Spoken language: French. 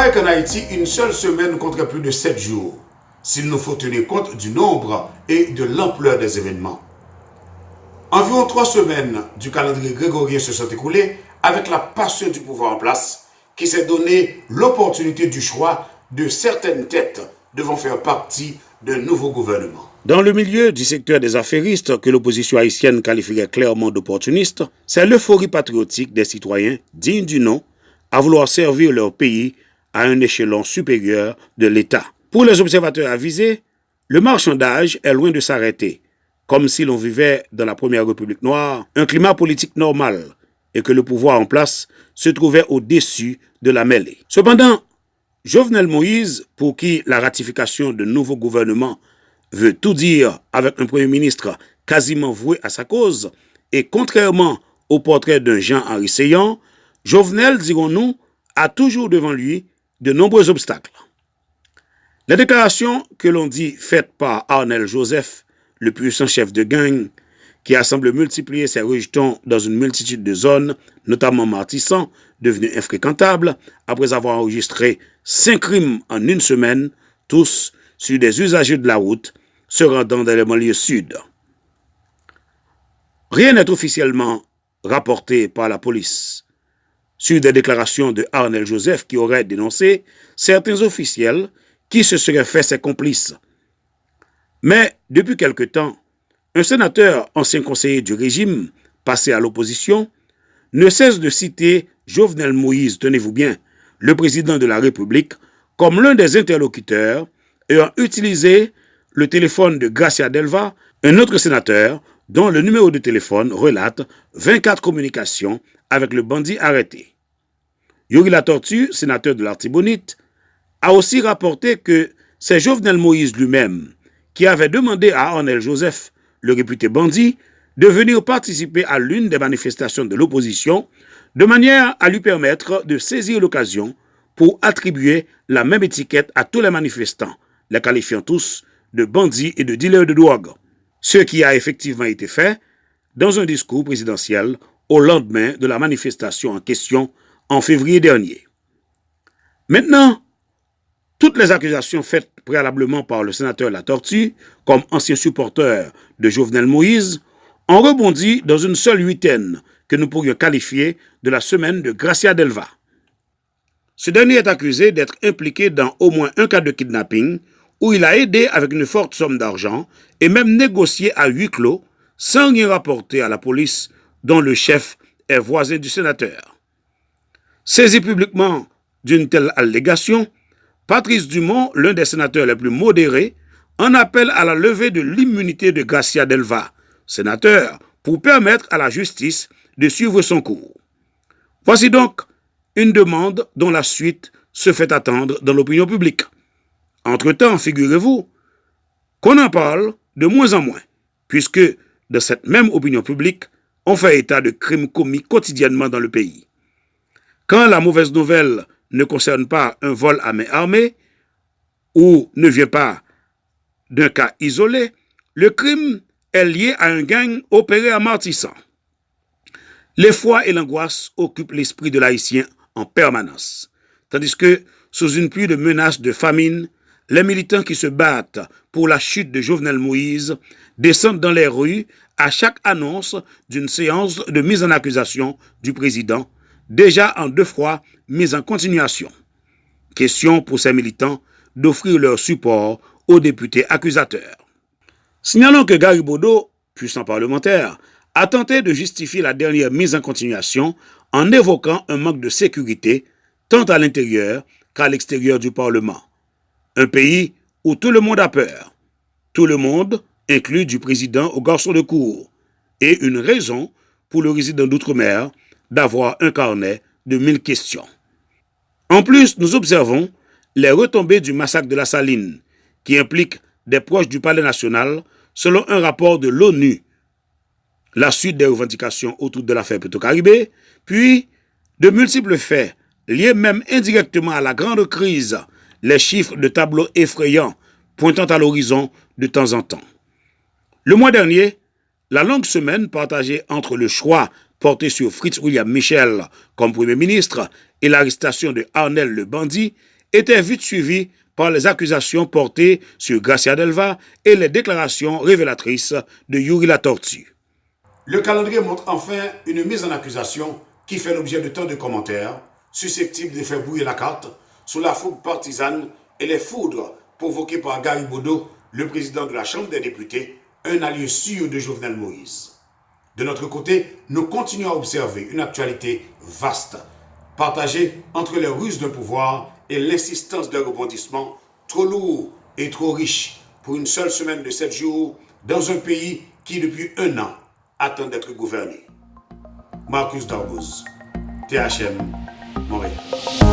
paraît qu'en Haïti, une seule semaine compterait plus de 7 jours, s'il nous faut tenir compte du nombre et de l'ampleur des événements. Environ 3 semaines du calendrier grégorien se sont écoulées avec la passion du pouvoir en place qui s'est donné l'opportunité du choix de certaines têtes devant faire partie d'un nouveau gouvernement. Dans le milieu du secteur des affairistes que l'opposition haïtienne qualifierait clairement d'opportuniste, c'est l'euphorie patriotique des citoyens dignes du nom à vouloir servir leur pays à un échelon supérieur de l'État. Pour les observateurs avisés, le marchandage est loin de s'arrêter, comme si l'on vivait dans la première République noire, un climat politique normal et que le pouvoir en place se trouvait au-dessus de la mêlée. Cependant, Jovenel Moïse, pour qui la ratification de nouveau gouvernement veut tout dire avec un Premier ministre quasiment voué à sa cause, et contrairement au portrait d'un Jean-Henri Seillant, Jovenel, dirons-nous, a toujours devant lui de nombreux obstacles. Les déclarations que l'on dit faites par Arnel Joseph, le puissant chef de gang, qui a semblé multiplier ses rejetons dans une multitude de zones, notamment Martissan, devenu infréquentable, après avoir enregistré 5 crimes en une semaine, tous sur des usagers de la route se rendant dans les banlieues sud. Rien n'est officiellement rapporté par la police sur des déclarations de Arnel Joseph qui aurait dénoncé certains officiels qui se seraient fait ses complices. Mais depuis quelque temps, un sénateur, ancien conseiller du régime, passé à l'opposition, ne cesse de citer Jovenel Moïse, tenez-vous bien, le président de la République, comme l'un des interlocuteurs ayant utilisé le téléphone de Gracia Delva, un autre sénateur dont le numéro de téléphone relate 24 communications avec le bandit arrêté. Yuri Latortue, sénateur de l'Artibonite, a aussi rapporté que c'est Jovenel Moïse lui-même qui avait demandé à Arnel Joseph, le réputé bandit, de venir participer à l'une des manifestations de l'opposition de manière à lui permettre de saisir l'occasion pour attribuer la même étiquette à tous les manifestants, les qualifiant tous de bandits et de dealers de drogue. Ce qui a effectivement été fait dans un discours présidentiel au lendemain de la manifestation en question en février dernier. Maintenant, toutes les accusations faites préalablement par le sénateur Latortue, comme ancien supporter de Jovenel Moïse, ont rebondi dans une seule huitaine que nous pourrions qualifier de la semaine de Gracia Delva. Ce dernier est accusé d'être impliqué dans au moins un cas de kidnapping où il a aidé avec une forte somme d'argent et même négocié à huis clos sans rien rapporter à la police dont le chef est voisin du sénateur. Saisi publiquement d'une telle allégation, Patrice Dumont, l'un des sénateurs les plus modérés, en appelle à la levée de l'immunité de Gracia Delva, sénateur, pour permettre à la justice de suivre son cours. Voici donc une demande dont la suite se fait attendre dans l'opinion publique. Entre-temps, figurez-vous qu'on en parle de moins en moins, puisque dans cette même opinion publique, on fait état de crimes commis quotidiennement dans le pays. Quand la mauvaise nouvelle ne concerne pas un vol à main armée ou ne vient pas d'un cas isolé, le crime est lié à un gang opéré à Martissan. L'effroi et l'angoisse occupent l'esprit de l'Haïtien en permanence, tandis que, sous une pluie de menaces de famine, les militants qui se battent pour la chute de Jovenel Moïse descendent dans les rues à chaque annonce d'une séance de mise en accusation du président, déjà en 2 fois mise en continuation. Question pour ces militants d'offrir leur support aux députés accusateurs. Signalons que Garibodo, puissant parlementaire, a tenté de justifier la dernière mise en continuation en évoquant un manque de sécurité tant à l'intérieur qu'à l'extérieur du Parlement. Un pays où tout le monde a peur. Tout le monde, inclus du président au garçon de cour. Et une raison pour le résident d'outre-mer d'avoir un carnet de 1000 questions. En plus, nous observons les retombées du massacre de la Saline, qui implique des proches du Palais national, selon un rapport de l'ONU, la suite des revendications autour de l'affaire Petro-Caribé, puis de multiples faits liés même indirectement à la grande crise, les chiffres de tableaux effrayants pointant à l'horizon de temps en temps. Le mois dernier, la longue semaine partagée entre le choix porté sur Fritz William Michel comme Premier ministre et l'arrestation de Arnel le bandit était vite suivi par les accusations portées sur Gracia Delva et les déclarations révélatrices de Yuri la Tortue. Le calendrier montre enfin une mise en accusation qui fait l'objet de tant de commentaires, susceptibles de faire bouillir la carte sous la fougue partisane et les foudres provoquées par Garibodo, le président de la Chambre des députés, un allié sûr de Jovenel Moïse. De notre côté, nous continuons à observer une actualité vaste, partagée entre les ruses d'un pouvoir et l'insistance d'un rebondissement trop lourd et trop riche pour une seule semaine de 7 jours dans un pays qui, depuis 1 an, attend d'être gouverné. Marcus Darboz, THM, Montréal.